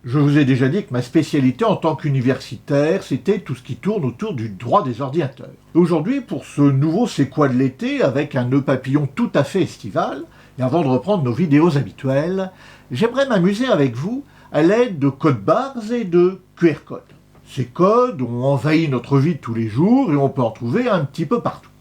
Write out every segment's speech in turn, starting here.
Je vous ai déjà dit que ma spécialité en tant qu'universitaire, c'était tout ce qui tourne autour du droit des ordinateurs. Aujourd'hui, pour ce nouveau C'est quoi de l'été, avec un nœud papillon tout à fait estival, et avant de reprendre nos vidéos habituelles, j'aimerais m'amuser avec vous à l'aide de codes barres et de QR codes. Ces codes ont envahi notre vie de tous les jours et on peut en trouver un petit peu partout.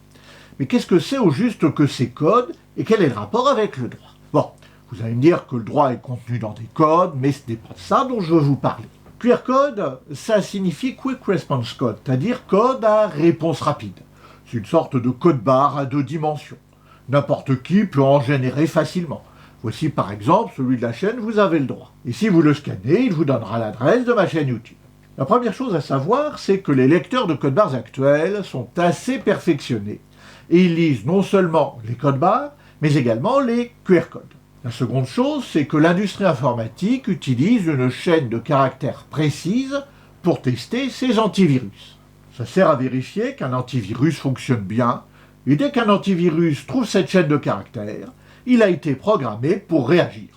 Mais qu'est-ce que c'est au juste que ces codes et quel est le rapport avec le droit? Bon, vous allez me dire que le droit est contenu dans des codes, mais ce n'est pas de ça dont je veux vous parler. QR code, ça signifie Quick Response Code, c'est-à-dire code à réponse rapide. C'est une sorte de code barre à 2 dimensions. N'importe qui peut en générer facilement. Voici par exemple celui de la chaîne Vous avez le droit. Et si vous le scannez, il vous donnera l'adresse de ma chaîne YouTube. La première chose à savoir, c'est que les lecteurs de codes barres actuels sont assez perfectionnés et ils lisent non seulement les codes barres, mais également les QR codes. La seconde chose, c'est que l'industrie informatique utilise une chaîne de caractères précise pour tester ses antivirus. Ça sert à vérifier qu'un antivirus fonctionne bien, et dès qu'un antivirus trouve cette chaîne de caractères, il a été programmé pour réagir.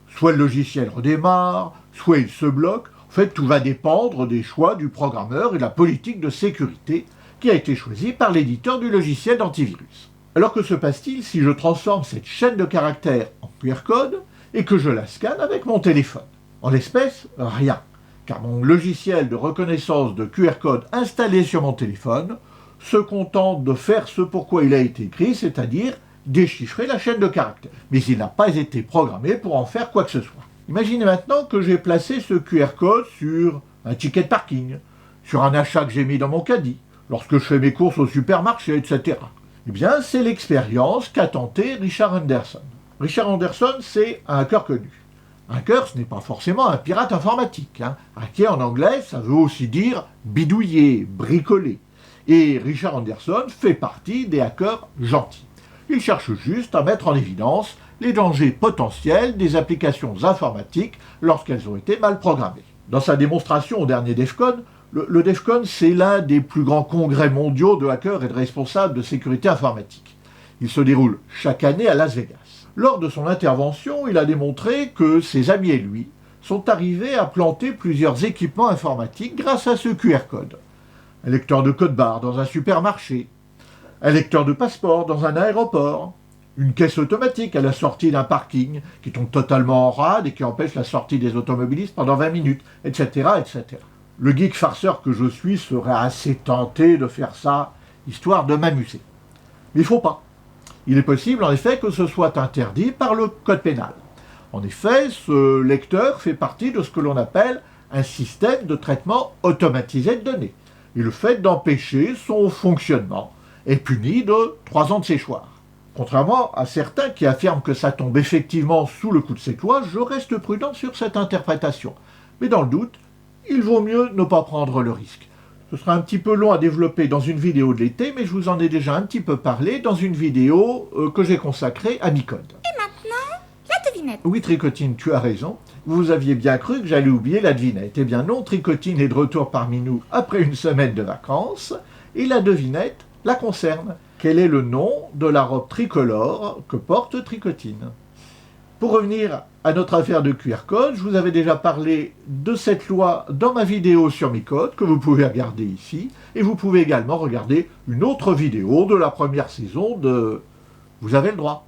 Soit le logiciel redémarre, soit il se bloque. En fait, tout va dépendre des choix du programmeur et de la politique de sécurité qui a été choisie par l'éditeur du logiciel d'antivirus. Alors que se passe-t-il si je transforme cette chaîne de caractères en QR code et que je la scanne avec mon téléphone? En l'espèce, rien, car mon logiciel de reconnaissance de QR code installé sur mon téléphone se contente de faire ce pourquoi il a été écrit, c'est-à-dire déchiffrer la chaîne de caractères. Mais il n'a pas été programmé pour en faire quoi que ce soit. Imaginez maintenant que j'ai placé ce QR code sur un ticket de parking, sur un achat que j'ai mis dans mon caddie, lorsque je fais mes courses au supermarché, etc. Eh bien, c'est l'expérience qu'a tenté Richard Anderson. Richard Anderson, c'est un hacker connu. Un hacker, ce n'est pas forcément un pirate informatique. Hacker en anglais, ça veut aussi dire bidouiller, bricoler. Et Richard Anderson fait partie des hackers gentils. Il cherche juste à mettre en évidence les dangers potentiels des applications informatiques lorsqu'elles ont été mal programmées. Dans sa démonstration au dernier DEFCON, le DEFCON, c'est l'un des plus grands congrès mondiaux de hackers et de responsables de sécurité informatique. Il se déroule chaque année à Las Vegas. Lors de son intervention, il a démontré que ses amis et lui sont arrivés à planter plusieurs équipements informatiques grâce à ce QR code. Un lecteur de code barre dans un supermarché, un lecteur de passeport dans un aéroport, une caisse automatique à la sortie d'un parking qui tombe totalement en rade et qui empêche la sortie des automobilistes pendant 20 minutes, etc., etc. Le geek farceur que je suis serait assez tenté de faire ça, histoire de m'amuser. Mais il ne faut pas. Il est possible, en effet, que ce soit interdit par le code pénal. En effet, ce lecteur fait partie de ce que l'on appelle un système de traitement automatisé de données. Et le fait d'empêcher son fonctionnement est puni de 3 ans de séchoir. Contrairement à certains qui affirment que ça tombe effectivement sous le coup de cette loi, je reste prudent sur cette interprétation. Mais dans le doute, il vaut mieux ne pas prendre le risque. Ce sera un petit peu long à développer dans une vidéo de l'été, mais je vous en ai déjà un petit peu parlé dans une vidéo que j'ai consacrée à Micode. Et maintenant, la devinette. Oui, Tricotine, tu as raison. Vous aviez bien cru que j'allais oublier la devinette. Eh bien non, Tricotine est de retour parmi nous après une semaine de vacances, et la devinette la concerne. Quel est le nom de la robe tricolore que porte Tricotine? Pour revenir à notre affaire de QR code, je vous avais déjà parlé de cette loi dans ma vidéo sur Micode, que vous pouvez regarder ici, et vous pouvez également regarder une autre vidéo de la première saison de Vous avez le droit.